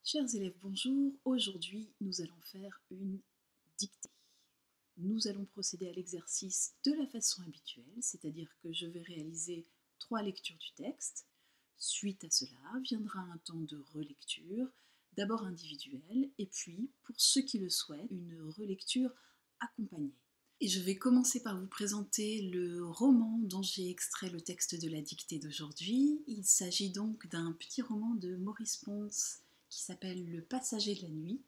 Chers élèves, bonjour. Aujourd'hui, nous allons faire une dictée. Nous allons procéder à l'exercice de la façon habituelle, c'est-à-dire que je vais réaliser 3 lectures du texte. Suite à cela, viendra un temps de relecture, d'abord individuelle, et puis, pour ceux qui le souhaitent, une relecture accompagnée. Et je vais commencer par vous présenter le roman dont j'ai extrait le texte de la dictée d'aujourd'hui. Il s'agit donc d'un petit roman de Maurice Pons qui s'appelle Le Passager de la nuit.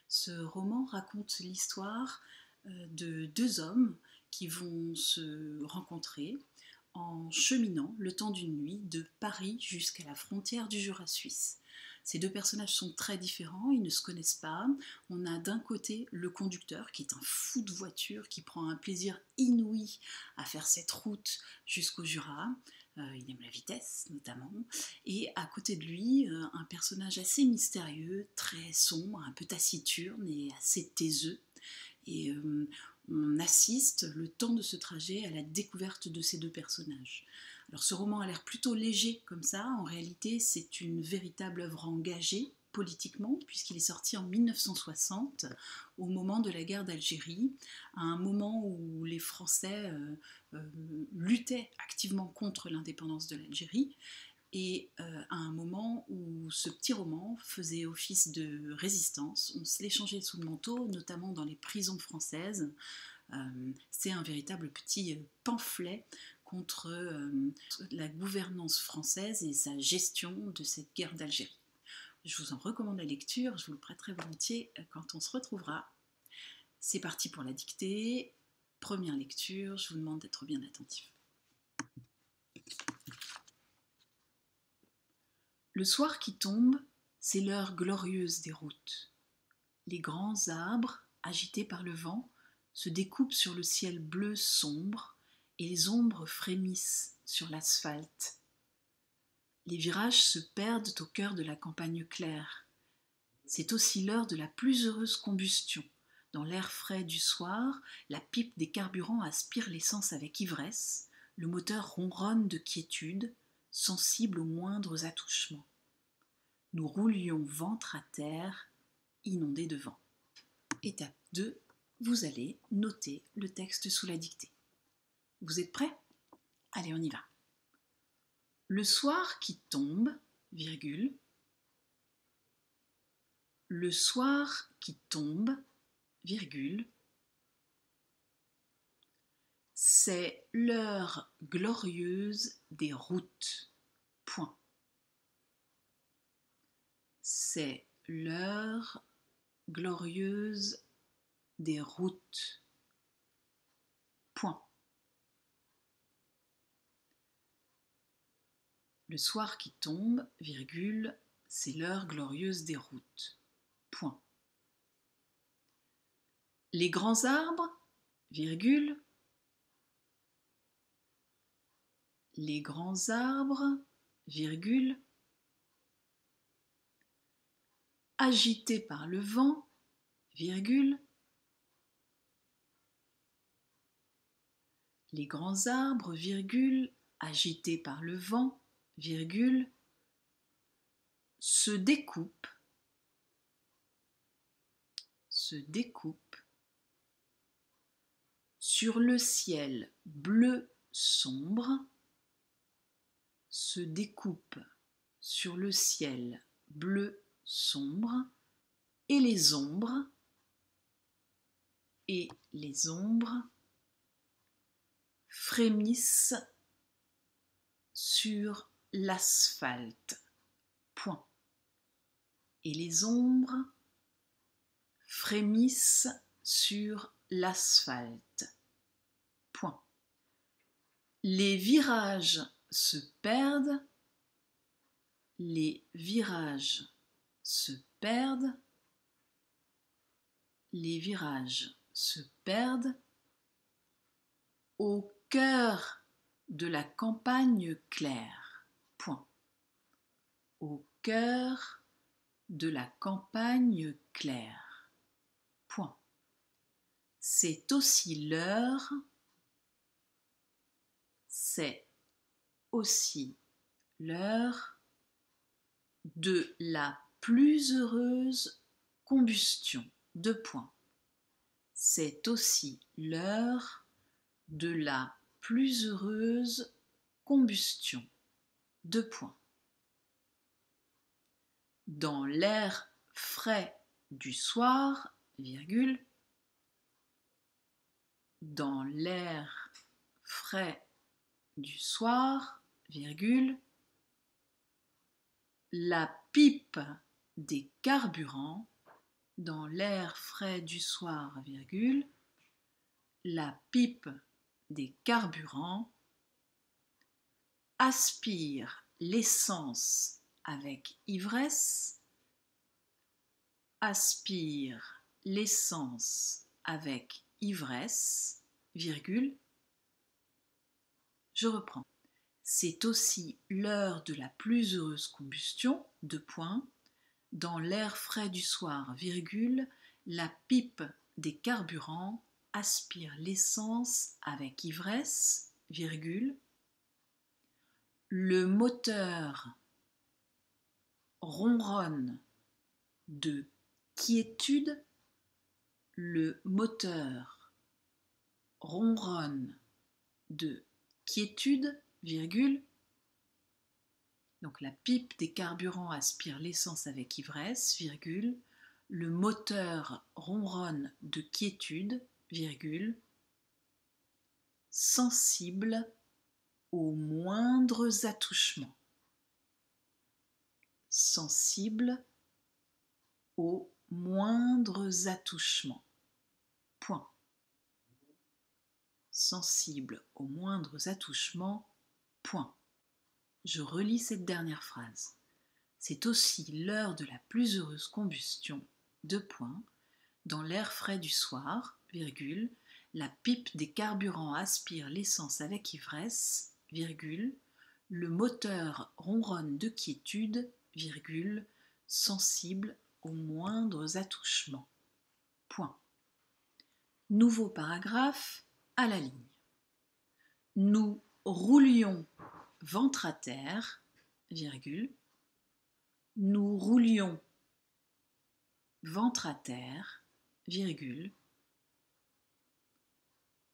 Ce roman raconte l'histoire de 2 hommes qui vont se rencontrer en cheminant le temps d'une nuit de Paris jusqu'à la frontière du Jura suisse. Ces 2 personnages sont très différents, ils ne se connaissent pas. On a d'un côté le conducteur qui est un fou de voiture, qui prend un plaisir inouï à faire cette route jusqu'au Jura. Il aime la vitesse notamment. Et à côté de lui, un personnage assez mystérieux, très sombre, un peu taciturne et assez taiseux. Et on assiste le temps de ce trajet à la découverte de ces 2 personnages. Alors ce roman a l'air plutôt léger comme ça, en réalité c'est une véritable œuvre engagée politiquement, puisqu'il est sorti en 1960, au moment de la guerre d'Algérie, à un moment où les Français luttaient activement contre l'indépendance de l'Algérie, et à un moment où ce petit roman faisait office de résistance. On se l'échangeait sous le manteau, notamment dans les prisons françaises. C'est un véritable petit pamphlet contre la gouvernance française et sa gestion de cette guerre d'Algérie. Je vous en recommande la lecture, je vous le prêterai volontiers quand on se retrouvera. C'est parti pour la dictée. Première lecture, je vous demande d'être bien attentifs. Le soir qui tombe, c'est l'heure glorieuse des routes. Les grands arbres, agités par le vent, se découpent sur le ciel bleu sombre et les ombres frémissent sur l'asphalte. Les virages se perdent au cœur de la campagne claire. C'est aussi l'heure de la plus heureuse combustion. Dans l'air frais du soir, la pipe des carburants aspire l'essence avec ivresse, le moteur ronronne de quiétude, sensible aux moindres attouchements. Nous roulions ventre à terre, inondés de vent. Étape 2, vous allez noter le texte sous la dictée. Vous êtes prêts ? Allez, on y va. Le soir qui tombe, virgule. Le soir qui tombe, virgule. C'est l'heure glorieuse des routes. Point. C'est l'heure glorieuse des routes. Point. Le soir qui tombe, virgule, c'est l'heure glorieuse des routes. Point. Les grands arbres, virgule. Les grands arbres, virgule. Agités par le vent, virgule. Les grands arbres, virgule, agités par le vent, virgule, se découpent sur le ciel bleu sombre, se découpent sur le ciel bleu sombre, et les ombres frémissent sur l'asphalte. Point. Et les ombres frémissent sur l'asphalte. Point. Les virages se perdent. Les virages se perdent. Les virages se perdent au cœur de la campagne claire. Point. Au cœur de la campagne claire. Point. C'est aussi l'heure de la plus heureuse combustion. 2 points. C'est aussi l'heure de la plus heureuse combustion. 2 points. Dans l'air frais du soir, virgule, dans l'air frais du soir, virgule, la pipe des carburants, dans l'air frais du soir, virgule, la pipe des carburants aspire l'essence avec ivresse, aspire l'essence avec ivresse, virgule, je reprends. C'est aussi l'heure de la plus heureuse combustion, 2 points, dans l'air frais du soir, virgule, la pipe des carburants aspire l'essence avec ivresse, virgule, le moteur ronronne de quiétude, le moteur ronronne de quiétude, virgule, donc la pipe des carburants aspire l'essence avec ivresse, virgule, le moteur ronronne de quiétude, virgule, sensible aux moindres attouchements. Sensible aux moindres attouchements. Point. Sensible aux moindres attouchements. Point. Je relis cette dernière phrase. C'est aussi l'heure de la plus heureuse combustion. 2 points. Dans l'air frais du soir, virgule, la pipe des carburants aspire l'essence avec ivresse, virgule, le moteur ronronne de quiétude, virgule, sensible aux moindres attouchements. Point. Nouveau paragraphe à la ligne. Nous roulions ventre à terre, virgule, nous roulions ventre à terre, virgule,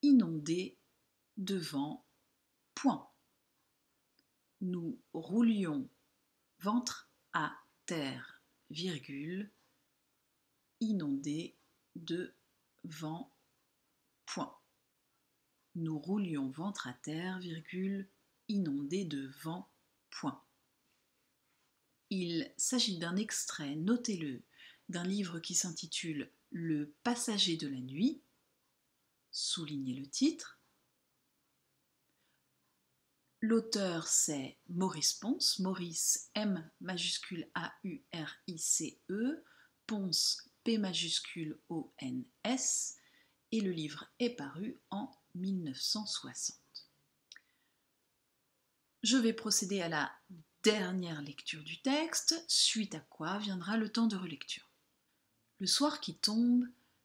inondés de vent, point. Nous roulions ventre à terre, virgule, inondés de vent, point. Nous roulions ventre à terre, virgule, inondés de vent, point. Il s'agit d'un extrait, notez-le, d'un livre qui s'intitule « Le passager de la nuit », soulignez le titre. L'auteur c'est Maurice Ponce, Maurice M majuscule A-U-R-I-C-E, Ponce P majuscule O-N-S, et le livre est paru en 1960. Je vais procéder à la dernière lecture du texte, suite à quoi viendra le temps de relecture. Le soir qui tombe,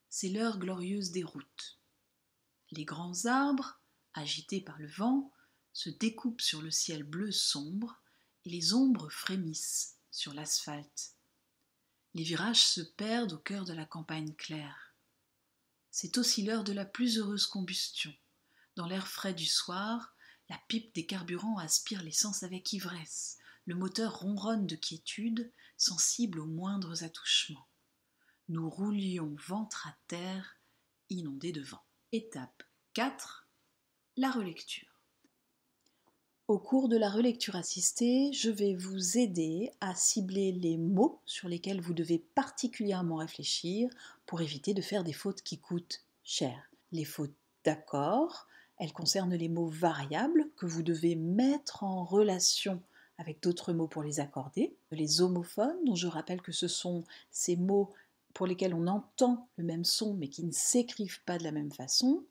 c'est l'heure glorieuse des routes. Les grands arbres, agités par le vent, se découpent sur le ciel bleu sombre et les ombres frémissent sur l'asphalte. Les virages se perdent au cœur de la campagne claire. C'est aussi l'heure de la plus heureuse combustion. Dans l'air frais du soir, la pipe des carburants aspire l'essence avec ivresse. Le moteur ronronne de quiétude, sensible aux moindres attouchements. Nous roulions ventre à terre, inondés de vent. Étape 4, la relecture. Au cours de la relecture assistée, je vais vous aider à cibler les mots sur lesquels vous devez particulièrement réfléchir pour éviter de faire des fautes qui coûtent cher. Les fautes d'accord, elles concernent les mots variables que vous devez mettre en relation avec d'autres mots pour les accorder. Les homophones, dont je rappelle que ce sont ces mots pour lesquels on entend le même son mais qui ne s'écrivent pas de la même façon.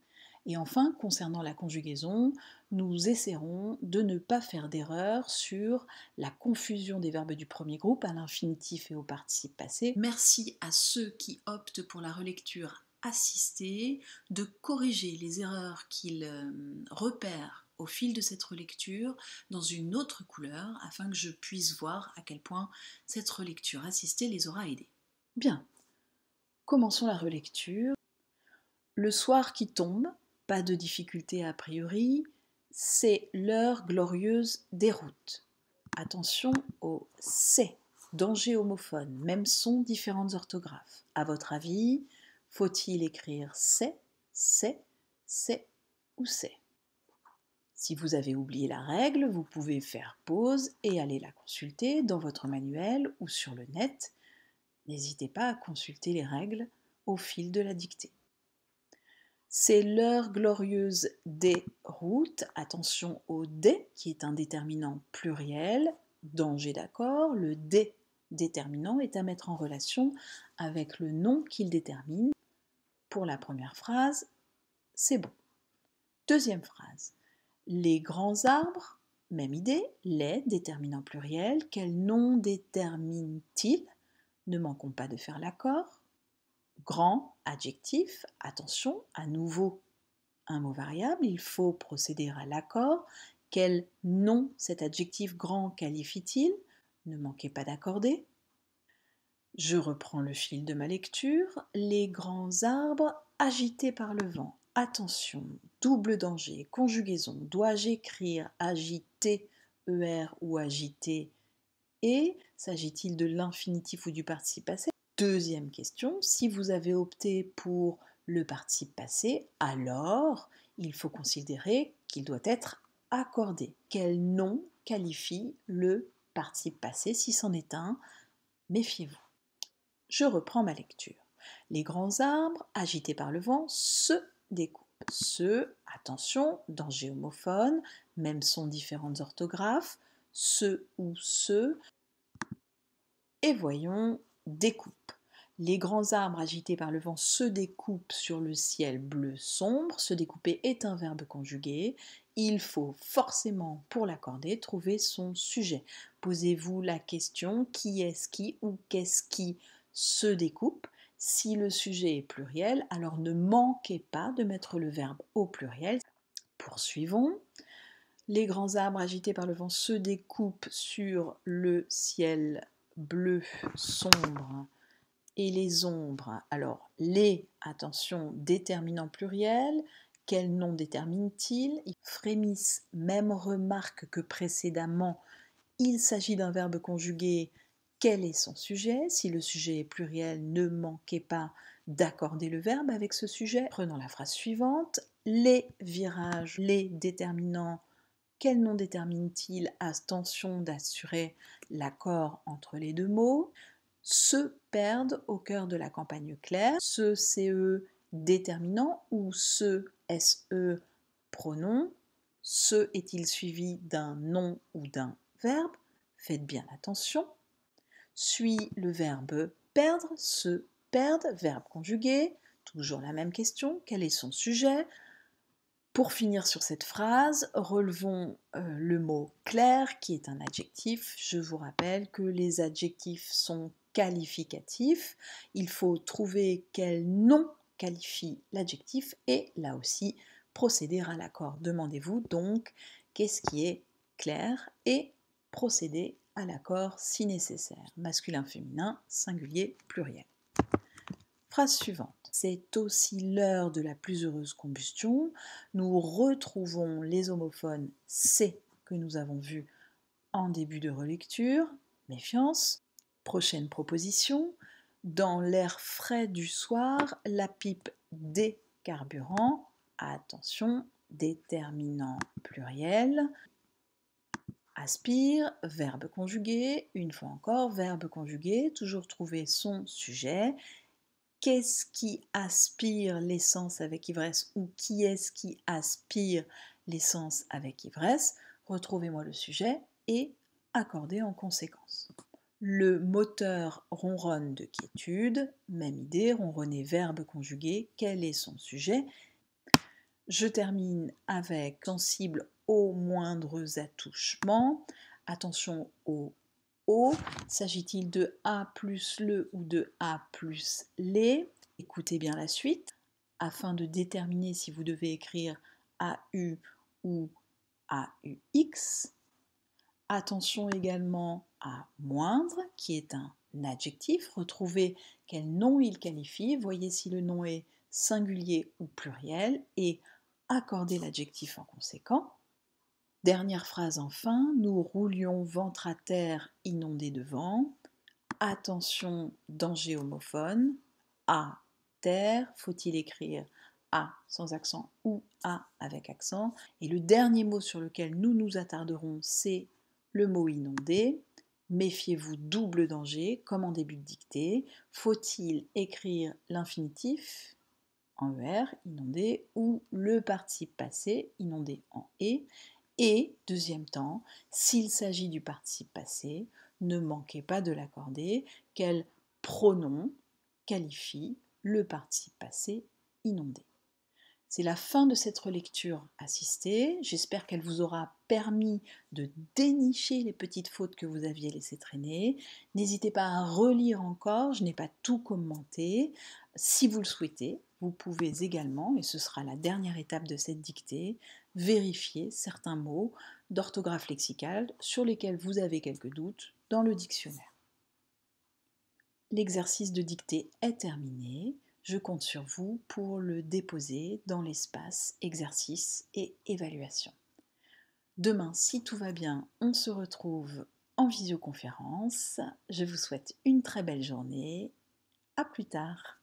Et enfin, concernant la conjugaison, nous essaierons de ne pas faire d'erreur sur la confusion des verbes du premier groupe à l'infinitif et au participe passé. Merci à ceux qui optent pour la relecture assistée de corriger les erreurs qu'ils repèrent au fil de cette relecture dans une autre couleur afin que je puisse voir à quel point cette relecture assistée les aura aidés. Bien, commençons la relecture. Le soir qui tombe, pas de difficulté a priori, c'est l'heure glorieuse des routes. Attention au c'est, danger homophone, même son, différentes orthographes. À votre avis, faut-il écrire c'est ou c'est? Si vous avez oublié la règle, vous pouvez faire pause et aller la consulter dans votre manuel ou sur le net. N'hésitez pas à consulter les règles au fil de la dictée. C'est l'heure glorieuse des routes. Attention au des qui est un déterminant pluriel. Danger d'accord. Le des déterminant est à mettre en relation avec le nom qu'il détermine. Pour la première phrase, c'est bon. Deuxième phrase. Les grands arbres, même idée. Les déterminant pluriel. Quel nom détermine-t-il? Ne manquons pas de faire l'accord. Grand, adjectif, attention, à nouveau un mot variable, il faut procéder à l'accord. Quel nom cet adjectif grand qualifie-t-il? Ne manquez pas d'accorder. Je reprends le fil de ma lecture. Les grands arbres agités par le vent. Attention, double danger, conjugaison. Dois-je écrire agiter, ER ou agiter et? S'agit-il de l'infinitif ou du participe passé? Deuxième question, si vous avez opté pour le participe passé, alors il faut considérer qu'il doit être accordé. Quel nom qualifie le participe passé? Si c'en est un, méfiez-vous. Je reprends ma lecture. Les grands arbres, agités par le vent, se découpent. Se, attention, danger homophone, même son différentes orthographes, se ou se, et voyons, découpe. Les grands arbres agités par le vent se découpent sur le ciel bleu sombre. Se découper est un verbe conjugué. Il faut forcément, pour l'accorder, trouver son sujet. Posez-vous la question qui est-ce qui ou qu'est-ce qui se découpe. Si le sujet est pluriel, alors ne manquez pas de mettre le verbe au pluriel. Poursuivons. Les grands arbres agités par le vent se découpent sur le ciel bleu sombre. Et les ombres, alors les, attention, déterminant pluriel, quel nom détermine-t-il? Ils frémissent, même remarque que précédemment, il s'agit d'un verbe conjugué. Quel est son sujet? Si le sujet est pluriel, ne manquez pas d'accorder le verbe avec ce sujet. Prenons la phrase suivante. Les virages, les déterminants, quel nom détermine-t-il? Attention d'assurer l'accord entre les deux mots. Se perdent au cœur de la campagne claire. Ce CE déterminant ou ce SE pronom. Ce est-il suivi d'un nom ou d'un verbe? Faites bien attention. Suit le verbe perdre, se perdre, verbe conjugué. Toujours la même question, quel est son sujet? Pour finir sur cette phrase, relevons le mot clair qui est un adjectif. Je vous rappelle que les adjectifs sont qualificatifs. Il faut trouver quel nom qualifie l'adjectif et là aussi procéder à l'accord. Demandez-vous donc qu'est-ce qui est clair et procéder à l'accord si nécessaire. Masculin, féminin, singulier, pluriel. Phrase suivante. C'est aussi l'heure de la plus heureuse combustion. Nous retrouvons les homophones c'est que nous avons vus en début de relecture. Méfiance. Prochaine proposition. Dans l'air frais du soir, la pipe des carburants. Attention, déterminant pluriel. Aspire, verbe conjugué. Une fois encore, verbe conjugué. Toujours trouver son sujet. Qu'est-ce qui aspire l'essence avec ivresse ou qui est-ce qui aspire l'essence avec ivresse? Retrouvez-moi le sujet et accordez en conséquence. Le moteur ronronne de quiétude, même idée, ronronner verbe conjugué, quel est son sujet? Je termine avec sensible aux moindres attouchements. Attention au O. S'agit-il de A plus le ou de A plus les? Écoutez bien la suite afin de déterminer si vous devez écrire AU ou AUX. Attention également à moindre, qui est un adjectif. Retrouvez quel nom il qualifie. Voyez si le nom est singulier ou pluriel et accordez l'adjectif en conséquent. Dernière phrase enfin, nous roulions ventre à terre inondé de vent. Attention, danger homophone. À terre, faut-il écrire A sans accent ou A avec accent. Et le dernier mot sur lequel nous nous attarderons, c'est le mot inondé. Méfiez-vous, double danger, comme en début de dictée. Faut-il écrire l'infinitif en ER, inondé, ou le participe passé, inondé en E. Et, deuxième temps, s'il s'agit du participe passé, ne manquez pas de l'accorder. Quel pronom qualifie le participe passé inondé? C'est la fin de cette relecture assistée. J'espère qu'elle vous aura permis de dénicher les petites fautes que vous aviez laissées traîner. N'hésitez pas à relire encore, je n'ai pas tout commenté. Si vous le souhaitez, vous pouvez également, et ce sera la dernière étape de cette dictée, vérifier certains mots d'orthographe lexicale sur lesquels vous avez quelques doutes dans le dictionnaire. L'exercice de dictée est terminé. Je compte sur vous pour le déposer dans l'espace exercice et évaluation. Demain, si tout va bien, on se retrouve en visioconférence. Je vous souhaite une très belle journée. À plus tard.